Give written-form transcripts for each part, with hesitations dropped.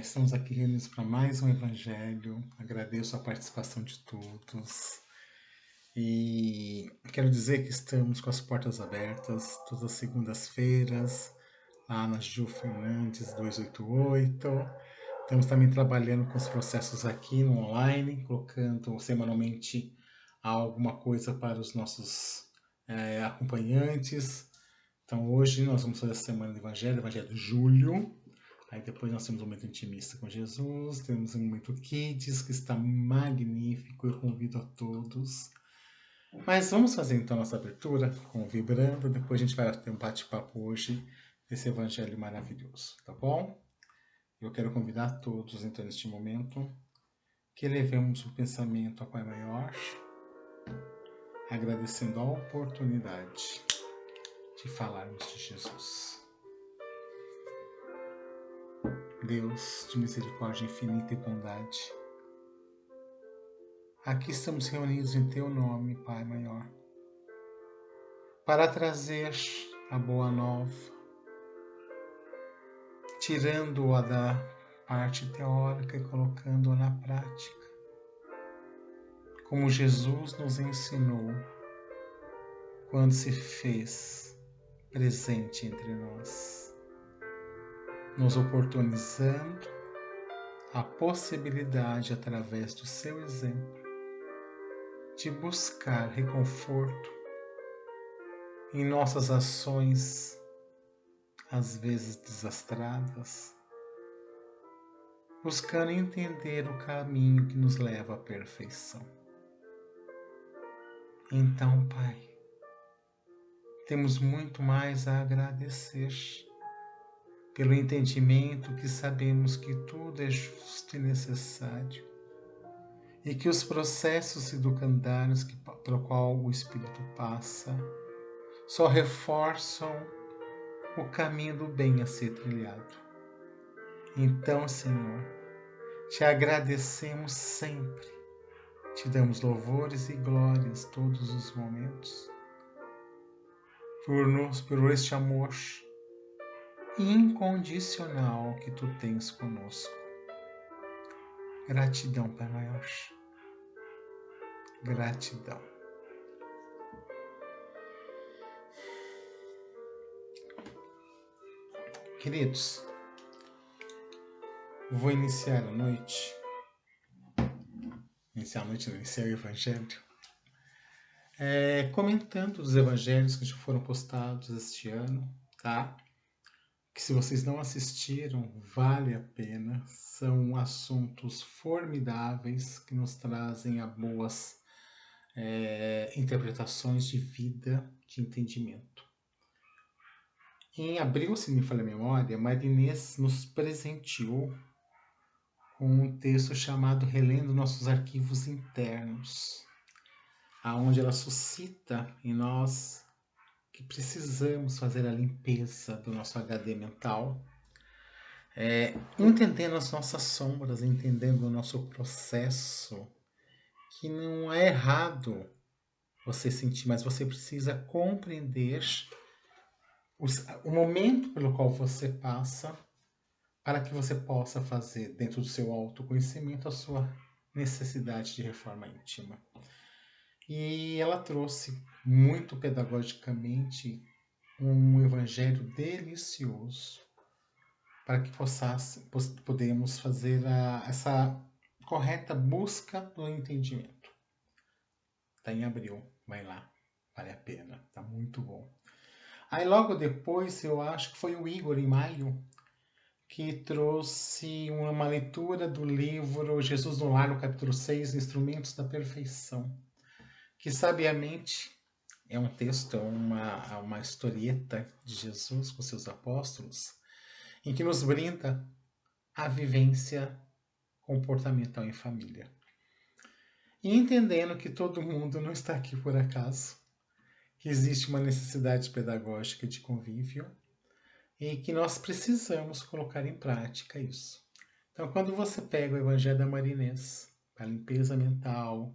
Estamos aqui reunidos para mais um Evangelho. Agradeço a participação de todos. E quero dizer que estamos com as portas abertas todas as segundas-feiras, lá na Gil Fernandes 288. Estamos também trabalhando com os processos aqui no online, colocando semanalmente alguma coisa para os nossos acompanhantes. Então hoje nós vamos fazer a semana do Evangelho, Evangelho de Julho. Aí depois nós temos um momento intimista com Jesus, temos um momento Kids, que está magnífico, eu convido a todos. Mas vamos fazer então nossa abertura com o Vibrando, depois a gente vai ter um bate-papo hoje desse evangelho maravilhoso, tá bom? Eu quero convidar a todos então neste momento que levemos o pensamento ao Pai Maior, agradecendo a oportunidade de falarmos de Jesus. Deus de misericórdia infinita e bondade, aqui estamos reunidos em Teu nome, Pai Maior, para trazer a boa nova, tirando-a da parte teórica e colocando-a na prática, como Jesus nos ensinou quando se fez presente entre nós, nos oportunizando a possibilidade, através do seu exemplo, de buscar reconforto em nossas ações, às vezes desastradas, buscando entender o caminho que nos leva à perfeição. Então, Pai, temos muito mais a agradecer pelo entendimento que sabemos que tudo é justo e necessário e que os processos educandários pelo qual o Espírito passa só reforçam o caminho do bem a ser trilhado. Então, Senhor, te agradecemos sempre, te damos louvores e glórias todos os momentos, por este amor incondicional que tu tens conosco. Gratidão, Pai Maior. Gratidão. Queridos, vou iniciar a noite. Iniciar o Evangelho. Comentando os evangelhos que já foram postados este ano, tá? Que se vocês não assistiram, vale a pena. São assuntos formidáveis que nos trazem a boas interpretações de vida, de entendimento. Em abril, se me falha a memória, Marinês nos presenteou com um texto chamado Relendo Nossos Arquivos Internos, aonde ela suscita em nós que precisamos fazer a limpeza do nosso HD mental, entendendo as nossas sombras, entendendo o nosso processo, que não é errado você sentir, mas você precisa compreender o momento pelo qual você passa para que você possa fazer dentro do seu autoconhecimento a sua necessidade de reforma íntima. E ela trouxe muito pedagogicamente um evangelho delicioso para que podemos fazer essa correta busca do entendimento. Está em abril, vai lá, vale a pena, tá muito bom. Aí logo depois, eu acho que foi o Igor, em maio, que trouxe uma leitura do livro Jesus no Lar, no capítulo 6, Instrumentos da Perfeição, que sabiamente é um texto, uma historieta de Jesus com seus apóstolos, em que nos brinda a vivência comportamental em família. E entendendo que todo mundo não está aqui por acaso, que existe uma necessidade pedagógica de convívio e que nós precisamos colocar em prática isso. Então, quando você pega o Evangelho da Marinês, a limpeza mental,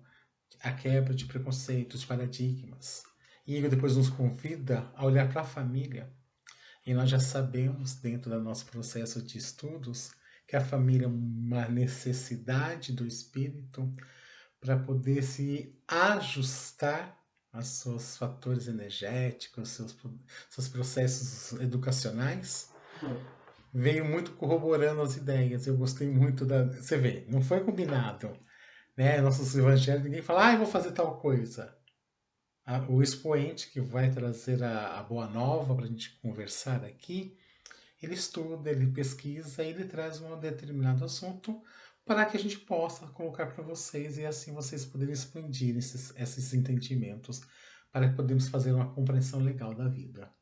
a quebra de preconceitos, de paradigmas, e ele depois nos convida a olhar para a família, e nós já sabemos, dentro do nosso processo de estudos, que a família é uma necessidade do espírito para poder se ajustar aos seus fatores energéticos, seus processos educacionais, veio muito corroborando as ideias. Eu gostei muito da. Você vê, não foi combinado, né? Nossos evangelhos, ninguém fala, ah, eu vou fazer tal coisa. O expoente que vai trazer a boa nova para a gente conversar aqui, ele estuda, ele pesquisa, ele traz um determinado assunto para que a gente possa colocar para vocês e assim vocês poderem expandir esses entendimentos para que podemos fazer uma compreensão legal da vida.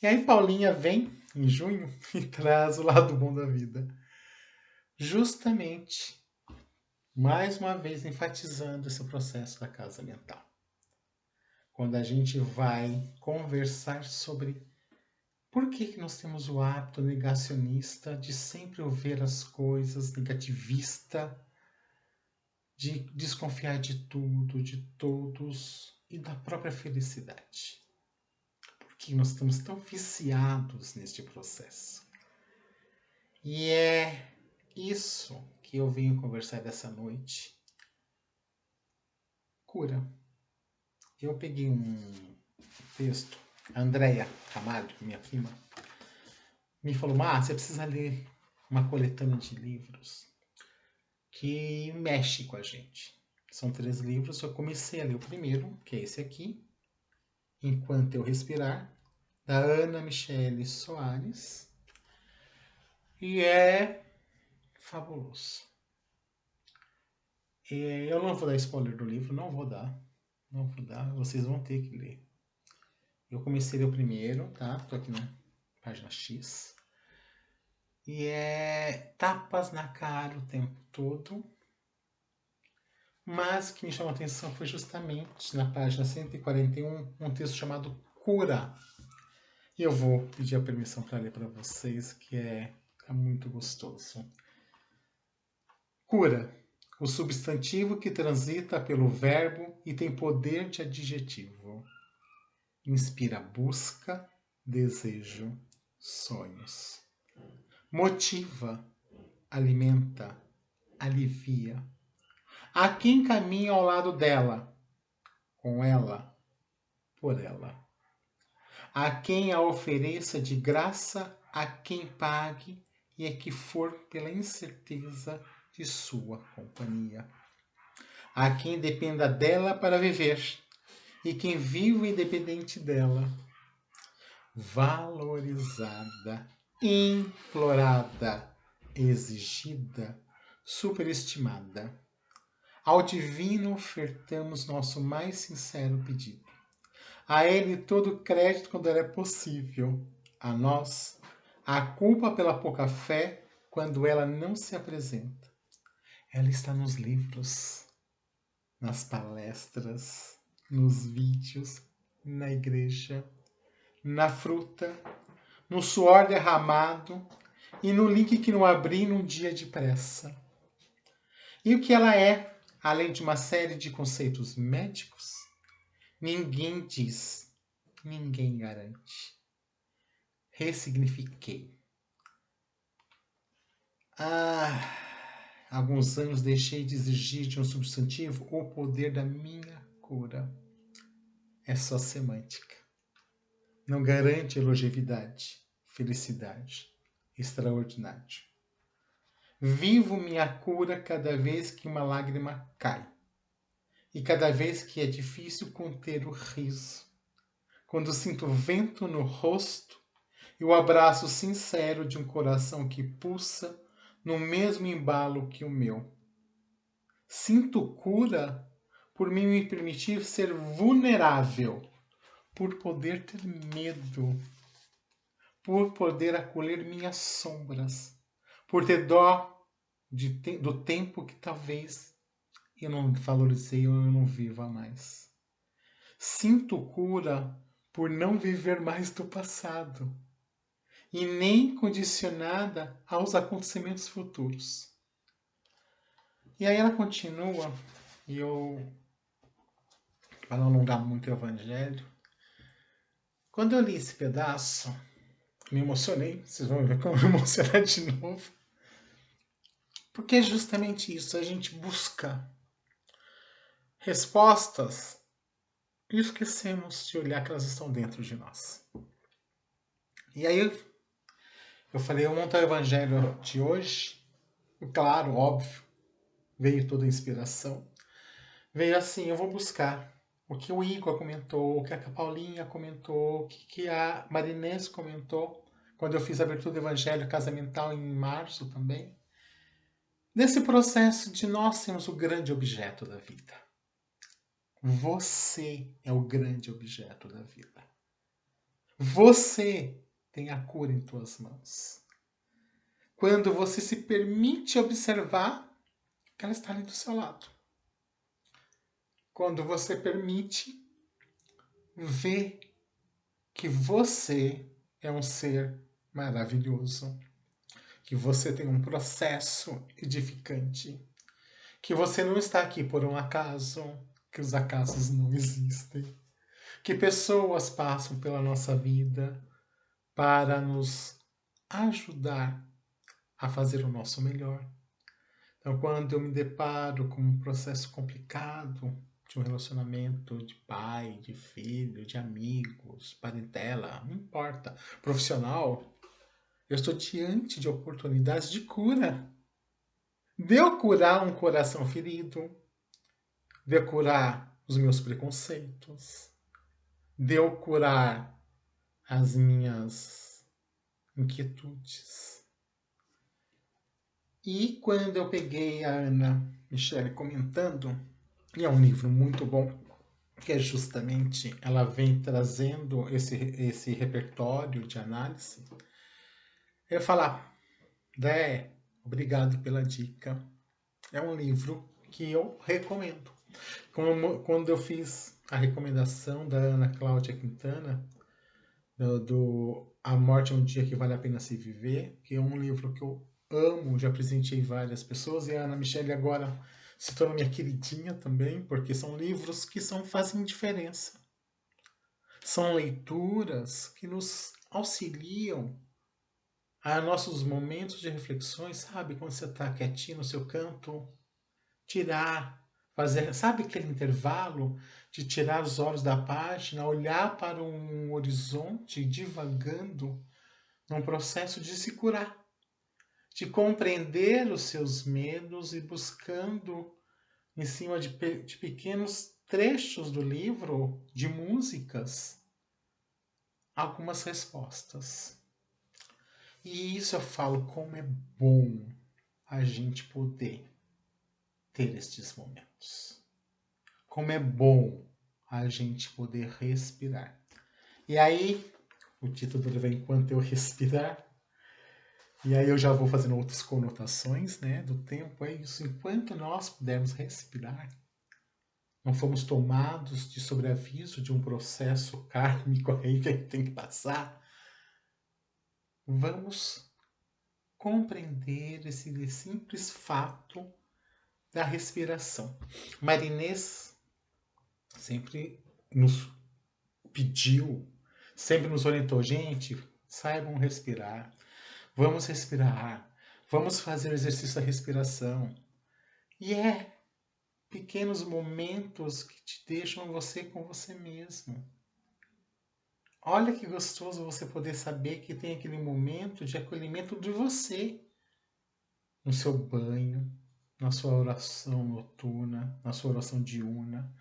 E aí Paulinha vem em junho e traz o lado bom da vida. Justamente, mais uma vez enfatizando esse processo da casa mental. Quando a gente vai conversar sobre por que nós temos o hábito negacionista de sempre ouvir as coisas, negativista, de desconfiar de tudo, de todos e da própria felicidade. Por que nós estamos tão viciados neste processo? E é isso que eu venho conversar dessa noite. Cura. Eu peguei um texto, a Andréia Camargo, minha prima, me falou, você precisa ler uma coletânea de livros que mexe com a gente. São 3 livros, eu comecei a ler o primeiro, que é esse aqui, Enquanto Eu Respirar, da Ana Michele Soares, e é fabuloso. Eu não vou dar spoiler do livro, não vou dar, vocês vão ter que ler. Eu comecei a ler o primeiro, tá? Tô aqui na página X. E é tapas na cara o tempo todo. Mas o que me chamou a atenção foi justamente na página 141, um texto chamado Cura. E eu vou pedir a permissão para ler para vocês, que é muito gostoso. Cura, o substantivo que transita pelo verbo e tem poder de adjetivo. Inspira busca, desejo, sonhos. Motiva, alimenta, alivia. A quem caminha ao lado dela, com ela, por ela. A quem a ofereça de graça, a quem pague e a que for pela incerteza de sua companhia. A quem dependa dela para viver e quem vive independente dela. Valorizada, implorada, exigida, superestimada. Ao divino ofertamos nosso mais sincero pedido. A ele todo o crédito quando é possível. A nós, a culpa pela pouca fé quando ela não se apresenta. Ela está nos livros, nas palestras, nos vídeos, na igreja, na fruta, no suor derramado e no link que não abri num dia de pressa. E o que ela é, além de uma série de conceitos médicos, ninguém diz, ninguém garante. Ressignifiquei. Há alguns anos deixei de exigir de um substantivo o poder da minha cura. É só semântica. Não garante longevidade, felicidade, extraordinário. Vivo minha cura cada vez que uma lágrima cai. E cada vez que é difícil conter o riso. Quando sinto vento no rosto e o abraço sincero de um coração que pulsa no mesmo embalo que o meu. Sinto cura por mim me permitir ser vulnerável, por poder ter medo, por poder acolher minhas sombras, por ter dó do tempo que talvez eu não valorizei ou eu não viva mais. Sinto cura por não viver mais do passado e nem condicionada aos acontecimentos futuros. E aí ela continua, e eu, para não alongar muito o evangelho, quando eu li esse pedaço, me emocionei, vocês vão ver como eu me emocionar de novo. Porque é justamente isso, a gente busca respostas e esquecemos de olhar que elas estão dentro de nós. E aí eu falei, eu monto o evangelho de hoje, e claro, óbvio, veio toda a inspiração. Veio assim, eu vou buscar o que o Igor comentou, o que a Paulinha comentou, o que a Marinês comentou, quando eu fiz a abertura do Evangelho Casamental em março também. Nesse processo de nós sermos o grande objeto da vida. Você é o grande objeto da vida. Você tem a cura em tuas mãos. Quando você se permite observar que ela está ali do seu lado. Quando você permite ver que você é um ser maravilhoso, que você tem um processo edificante, que você não está aqui por um acaso, que os acasos não existem, que pessoas passam pela nossa vida para nos ajudar a fazer o nosso melhor. Então, quando eu me deparo com um processo complicado de um relacionamento de pai, de filho, de amigos, parentela, não importa, profissional, eu estou diante de oportunidades de cura. De eu curar um coração ferido, de eu curar os meus preconceitos, de eu curar as minhas inquietudes. E quando eu peguei a Ana Michele comentando, e é um livro muito bom, que é justamente, ela vem trazendo esse repertório de análise, eu ia falar, Dé, obrigado pela dica. É um livro que eu recomendo. Quando eu fiz a recomendação da Ana Cláudia Quintana, do A Morte é um Dia que Vale a Pena Se Viver, que é um livro que eu amo, já presenteei várias pessoas, e a Ana Michele agora se tornou minha queridinha também, porque são livros que fazem diferença. São leituras que nos auxiliam a nossos momentos de reflexões, sabe? Quando você está quietinho no seu canto, tirar, fazer, sabe aquele intervalo de tirar os olhos da página, olhar para um horizonte divagando num processo de se curar, de compreender os seus medos e buscando em cima de pequenos trechos do livro, de músicas, algumas respostas. E isso eu falo como é bom a gente poder ter estes momentos. Como é bom a gente poder respirar. E aí, o título do livro é Enquanto Eu Respirar. E aí eu já vou fazendo outras conotações, né, do tempo. É isso. Enquanto nós pudermos respirar, não fomos tomados de sobreaviso de um processo kármico aí que a gente tem que passar, vamos compreender esse simples fato da respiração. Marinês sempre nos pediu, sempre nos orientou, gente, saibam respirar, vamos respirar, vamos fazer o exercício da respiração. E é pequenos momentos que te deixam você com você mesmo. Olha que gostoso você poder saber que tem aquele momento de acolhimento de você, no seu banho, na sua oração noturna, na sua oração diurna,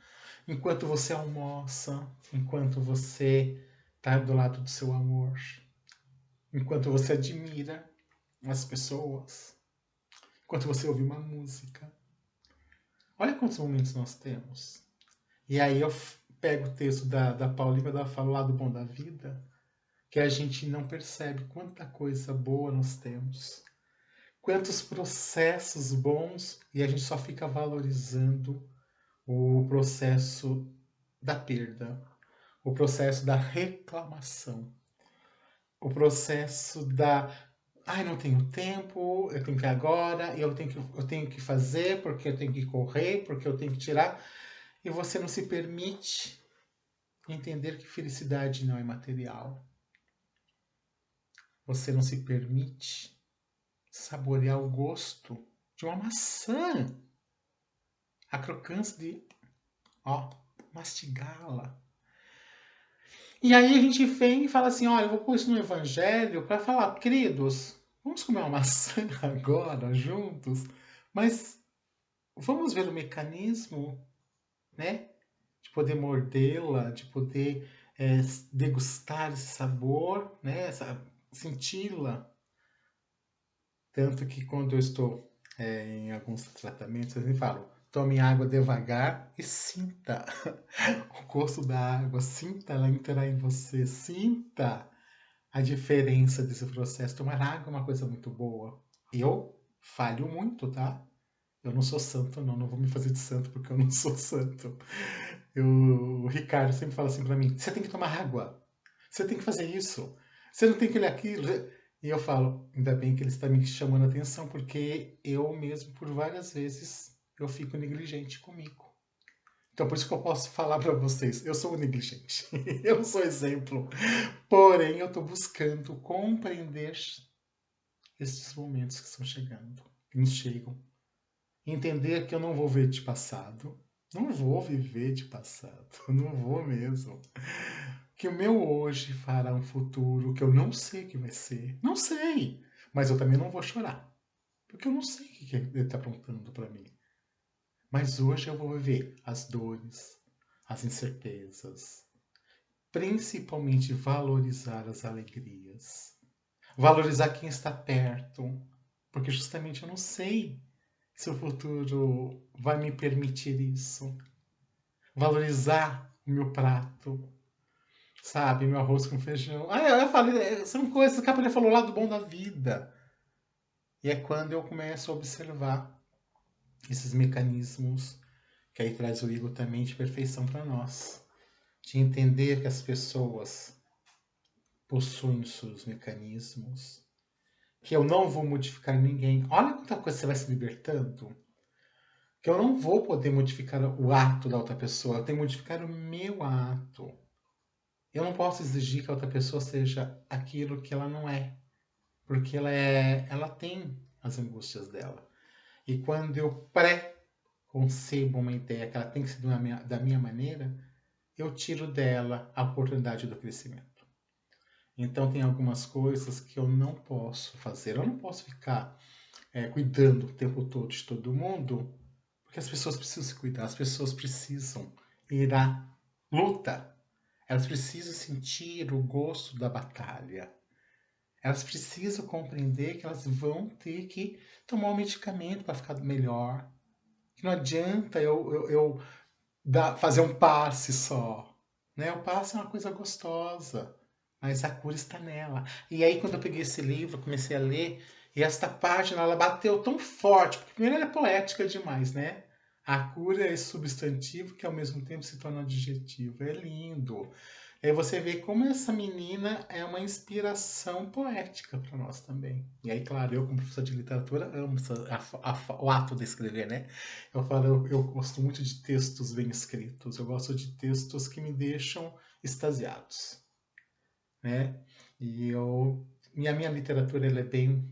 enquanto você almoça, enquanto você está do lado do seu amor, enquanto você admira as pessoas, enquanto você ouve uma música. Olha quantos momentos nós temos. E aí eu pego o texto da Paulinha, quando ela fala lá do bom da vida, que a gente não percebe quanta coisa boa nós temos, quantos processos bons, e a gente só fica valorizando o processo da perda, o processo da reclamação, o processo da ai, não tenho tempo, eu tenho que ir agora, eu tenho que fazer, porque eu tenho que correr, porque eu tenho que tirar, e você não se permite entender que felicidade não é material. Você não se permite saborear o gosto de uma maçã. A crocância de, ó, mastigá-la. E aí a gente vem e fala assim, olha, eu vou pôr isso no evangelho para falar, queridos, vamos comer uma maçã agora, juntos, mas vamos ver o mecanismo, né? De poder mordê-la, de poder degustar esse sabor, né? Senti-la. Tanto que quando eu estou em alguns tratamentos, eles me falam, tome água devagar e sinta o gosto da água, sinta ela entrar em você, sinta a diferença desse processo. Tomar água é uma coisa muito boa. Eu falho muito, tá? Eu não sou santo, não. Não vou me fazer de santo porque eu não sou santo. O Ricardo sempre fala assim pra mim: você tem que tomar água. Você tem que fazer isso. Você não tem que ler aquilo. E eu falo: ainda bem que ele está me chamando a atenção, porque eu mesmo, por várias vezes, eu fico negligente comigo. Então, por isso que eu posso falar para vocês: eu sou negligente. Eu não sou exemplo. Porém, eu estou buscando compreender esses momentos que estão chegando, que nos chegam. Entender que eu não vou ver de passado, não vou viver de passado, não vou mesmo. Que o meu hoje fará um futuro que eu não sei o que vai ser. Não sei, mas eu também não vou chorar, porque eu não sei o que ele está aprontando para mim. Mas hoje eu vou viver as dores, as incertezas, principalmente valorizar as alegrias, valorizar quem está perto, porque justamente eu não sei se o futuro vai me permitir isso. Valorizar o meu prato, sabe? Meu arroz com feijão. Ah, eu falei, são coisas que a Capelli falou lá do bom da vida. E é quando eu começo a observar esses mecanismos, que aí traz o Igor também de perfeição para nós. De entender que as pessoas possuem os seus mecanismos, que eu não vou modificar ninguém. Olha quanta coisa você vai se libertando. Que eu não vou poder modificar o ato da outra pessoa, eu tenho que modificar o meu ato. Eu não posso exigir que a outra pessoa seja aquilo que ela não é, porque ela tem as angústias dela. E quando eu pré-concebo uma ideia que ela tem que ser da minha maneira, eu tiro dela a oportunidade do crescimento. Então tem algumas coisas que eu não posso fazer. Eu não posso ficar cuidando o tempo todo de todo mundo, porque as pessoas precisam se cuidar, as pessoas precisam ir à luta, elas precisam sentir o gosto da batalha, elas precisam compreender que elas vão ter que tomar um medicamento para ficar melhor, que não adianta eu fazer um passe só, né? O passe é uma coisa gostosa, mas a cura está nela. E aí quando eu peguei esse livro, comecei a ler, e esta página ela bateu tão forte, porque primeiro ela é poética demais, né? A cura é substantivo que ao mesmo tempo se torna adjetivo. É lindo. Aí você vê como essa menina é uma inspiração poética para nós também. E aí, claro, eu como professor de literatura amo o ato de escrever, né? Eu falo, eu gosto muito de textos bem escritos. Eu gosto de textos que me deixam extasiados, né? E minha literatura ela é bem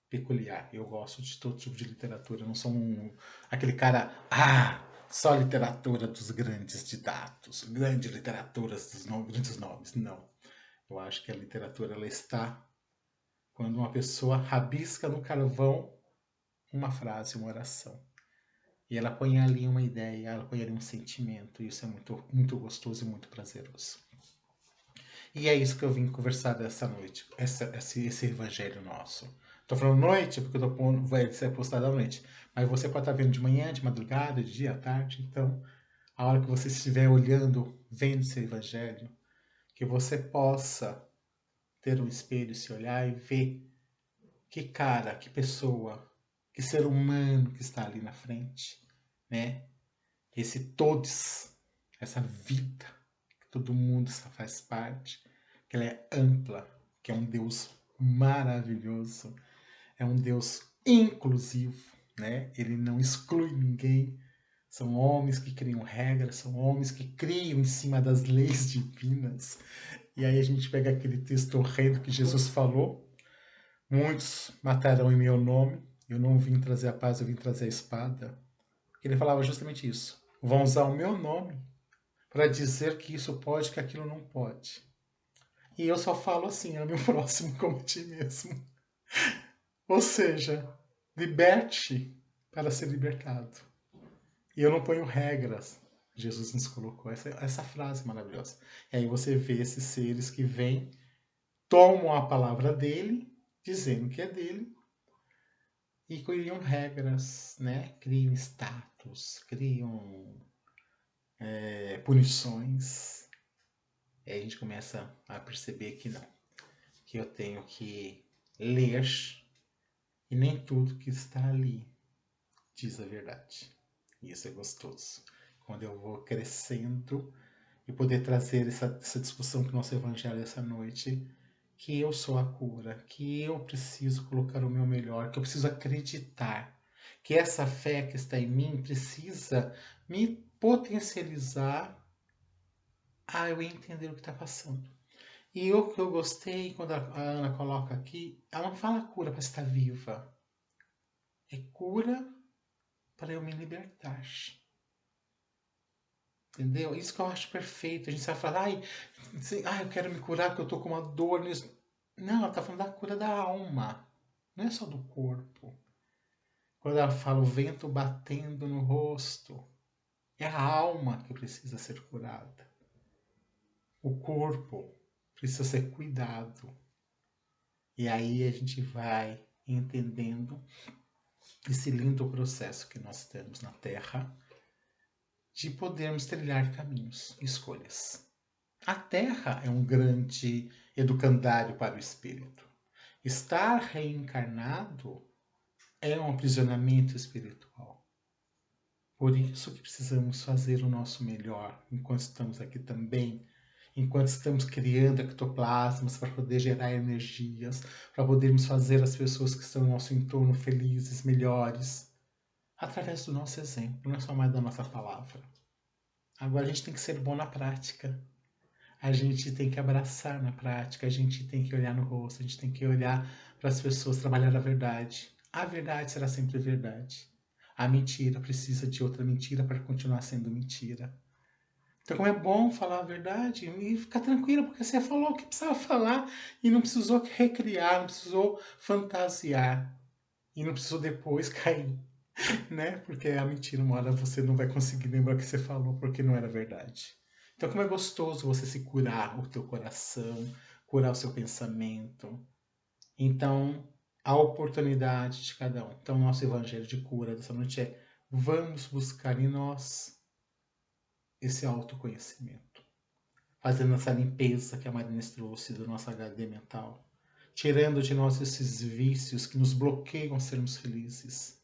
peculiar. Eu gosto de todo tipo de literatura. Eu não sou aquele cara, só literatura dos grandes ditados, grandes literaturas dos grandes nomes. Não. Eu acho que a literatura ela está quando uma pessoa rabisca no carvão uma frase, uma oração. E ela põe ali uma ideia, ela põe ali um sentimento. E isso é muito, muito gostoso e muito prazeroso. E é isso que eu vim conversar dessa noite, esse evangelho nosso. Tô falando noite porque vai ser postado à noite. Mas você pode estar vendo de manhã, de madrugada, de dia, à tarde. Então, a hora que você estiver olhando, vendo esse evangelho, que você possa ter um espelho, se olhar e ver que cara, que pessoa, que ser humano que está ali na frente, né? Esse todos, essa vida que todo mundo faz parte, que ela é ampla, que é um Deus maravilhoso, é um Deus inclusivo, né? Ele não exclui ninguém. São homens que criam regras, são homens que criam em cima das leis divinas. E aí a gente pega aquele texto horrendo que Jesus falou: muitos matarão em meu nome, Eu não vim trazer a paz, eu vim trazer a espada. Ele falava justamente isso. Vão usar o meu nome para dizer que isso pode, que aquilo não pode. E eu só falo assim, ame o próximo como a ti mesmo. Ou seja, liberte para ser libertado. E eu não ponho regras. Jesus nos colocou essa frase maravilhosa. E aí você vê esses seres que vêm, tomam a palavra dele, dizendo que é dele, e criam regras, né? Criam status, criam punições. E aí a gente começa a perceber que não. Que eu tenho que ler e nem tudo que está ali diz a verdade. E isso é gostoso. Quando eu vou crescendo e poder trazer essa discussão para o nosso evangelho essa noite, que eu sou a cura, que eu preciso colocar o meu melhor, que eu preciso acreditar, que essa fé que está em mim precisa me potencializar a eu entender o que está passando. E o que eu gostei quando a Ana coloca aqui, ela não fala cura para estar viva, é cura para eu me libertar. Entendeu? Isso que eu acho perfeito. A gente vai falar, eu quero me curar porque eu tô com uma dor nisso. Não, ela tá falando da cura da alma. Não é só do corpo. Quando ela fala o vento batendo no rosto, é a alma que precisa ser curada. O corpo precisa ser cuidado. E aí a gente vai entendendo esse lindo processo que nós temos na Terra de podermos trilhar caminhos, escolhas. A Terra é um grande educandário para o espírito. Estar reencarnado é um aprisionamento espiritual. Por isso que precisamos fazer o nosso melhor enquanto estamos aqui também, enquanto estamos criando ectoplasmas para poder gerar energias, para podermos fazer as pessoas que estão no nosso entorno felizes, melhores, através do nosso exemplo, não é só mais da nossa palavra. Agora a gente tem que ser bom na prática. A gente tem que abraçar na prática, a gente tem que olhar no rosto, a gente tem que olhar para as pessoas, trabalhar a verdade. A verdade será sempre verdade. A mentira precisa de outra mentira para continuar sendo mentira. Então, como é bom falar a verdade e ficar tranquila, porque você falou o que precisava falar e não precisou recriar, não precisou fantasiar e não precisou depois cair, né? Porque a mentira, uma hora você não vai conseguir lembrar o que você falou porque não era verdade. Então, como é gostoso você se curar o teu coração, curar o seu pensamento. Então, a oportunidade de cada um. Então, nosso evangelho de cura dessa noite é: vamos buscar em nós esse autoconhecimento, fazendo essa limpeza que a Marina trouxe do nosso HD mental, tirando de nós esses vícios que nos bloqueiam a sermos felizes,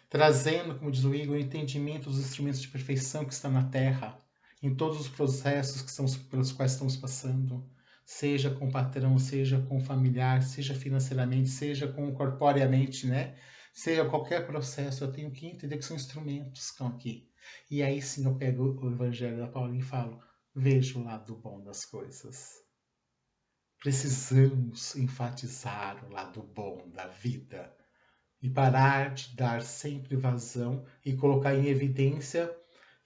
trazendo, como diz o Igor, o entendimento dos instrumentos de perfeição que estão na Terra, em todos os processos que estamos, pelos quais estamos passando, seja com o patrão, seja com o familiar, seja financeiramente, seja com corporeamente, né? Seja qualquer processo, eu tenho que entender que são instrumentos que estão aqui. E aí sim eu pego o Evangelho da Paulinha e falo, veja o lado bom das coisas. Precisamos enfatizar o lado bom da vida e parar de dar sempre vazão e colocar em evidência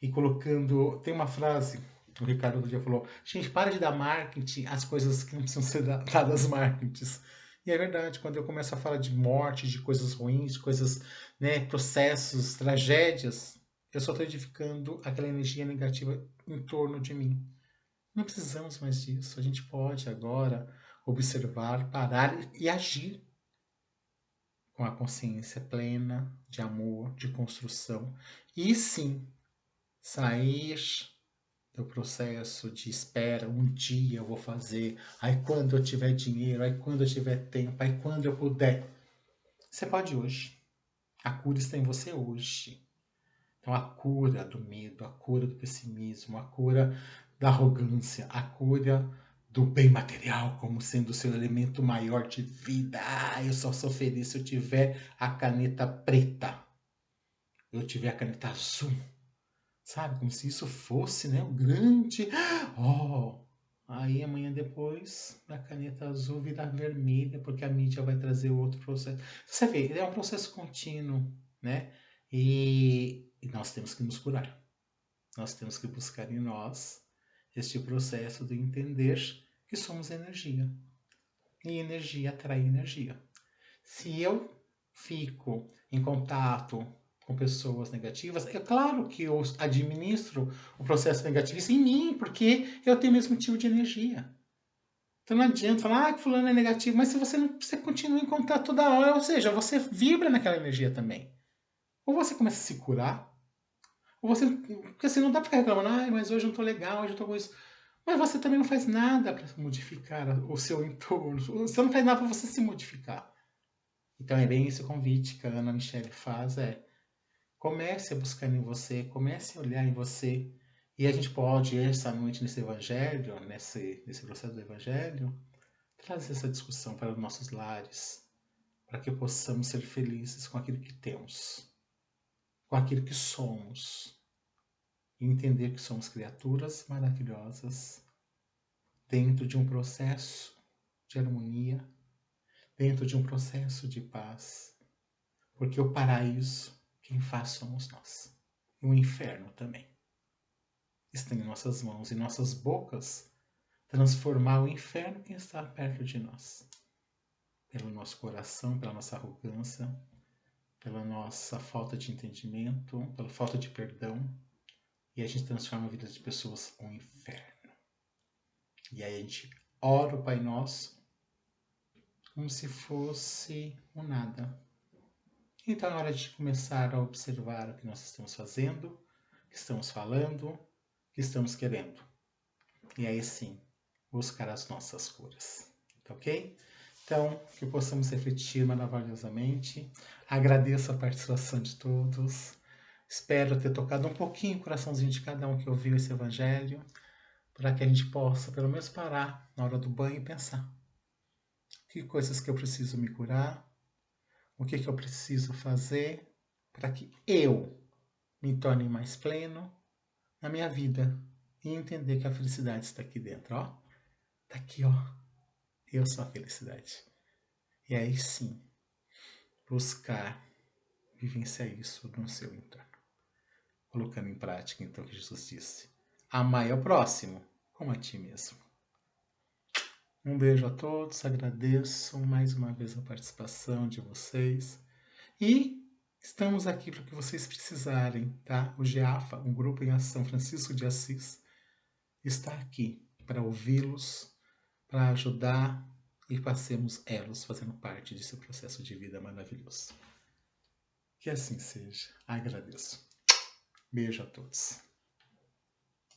e colocando. Tem uma frase, o Ricardo outro dia falou: gente, para de dar marketing às coisas que não precisam ser dadas marketing. E é verdade, quando eu começo a falar de morte, de coisas ruins, de coisas, né, processos, tragédias, eu só estou edificando aquela energia negativa em torno de mim. Não precisamos mais disso. A gente pode agora observar, parar e agir com a consciência plena de amor, de construção, e sim sair do processo de espera, um dia eu vou fazer, aí quando eu tiver dinheiro, aí quando eu tiver tempo, aí quando eu puder. Você pode hoje. A cura está em você hoje. Então a cura do medo, a cura do pessimismo, a cura da arrogância, a cura do bem material como sendo o seu elemento maior de vida. Eu só sou feliz se eu tiver a caneta preta, eu tiver a caneta azul, sabe? Como se isso fosse, né, o grande. Oh! Aí amanhã depois, a caneta azul vira vermelha, porque a mídia vai trazer outro processo. Você vê, é um processo contínuo, né? E nós temos que nos curar. Nós temos que buscar em nós este processo de entender que somos energia. E energia atrai energia. Se eu fico em contato com pessoas negativas, é claro que eu administro o processo negativista em mim, porque eu tenho o mesmo tipo de energia. Então não adianta falar que fulano é negativo, mas se você não, você continua em contato toda hora, ou seja, você vibra naquela energia também. Ou você começa a se curar, ou você. Porque assim, não dá pra ficar reclamando, mas hoje eu não tô legal, hoje eu tô com isso. Mas você também não faz nada para modificar o seu entorno. Você não faz nada para você se modificar. Então é bem esse o convite que a Ana Michele faz, comece a buscar em você, comece a olhar em você. E a gente pode, essa noite, nesse evangelho, nesse processo do evangelho, trazer essa discussão para os nossos lares, para que possamos ser felizes com aquilo que temos, com aquilo que somos, e entender que somos criaturas maravilhosas dentro de um processo de harmonia, dentro de um processo de paz, porque o paraíso quem faz somos nós. E o inferno também. Está em nossas mãos e nossas bocas transformar o inferno quem está perto de nós. Pelo nosso coração, pela nossa arrogância, pela nossa falta de entendimento, pela falta de perdão. E a gente transforma a vida de pessoas um inferno. E aí a gente ora o Pai Nosso como se fosse um nada. Então é hora de começar a observar o que nós estamos fazendo, o que estamos falando, o que estamos querendo. E aí sim, buscar as nossas curas. Tá ok? Então, que possamos refletir maravilhosamente. Agradeço a participação de todos. Espero ter tocado um pouquinho o coraçãozinho de cada um que ouviu esse evangelho, para que a gente possa, pelo menos, parar na hora do banho e pensar: que coisas que eu preciso me curar, o que eu preciso fazer para que eu me torne mais pleno na minha vida e entender que a felicidade está aqui dentro, ó. Tá aqui, ó. Eu sou a felicidade. E aí sim, buscar vivenciar isso no seu entorno. Colocando em prática, então, o que Jesus disse: amai ao próximo como a ti mesmo. Um beijo a todos, agradeço mais uma vez a participação de vocês. E estamos aqui para o que vocês precisarem, tá? O GEAFA, um grupo em ação Francisco de Assis, está aqui para ouvi-los, para ajudar e passemos elos fazendo parte desse processo de vida maravilhoso. Que assim seja. Agradeço. Beijo a todos.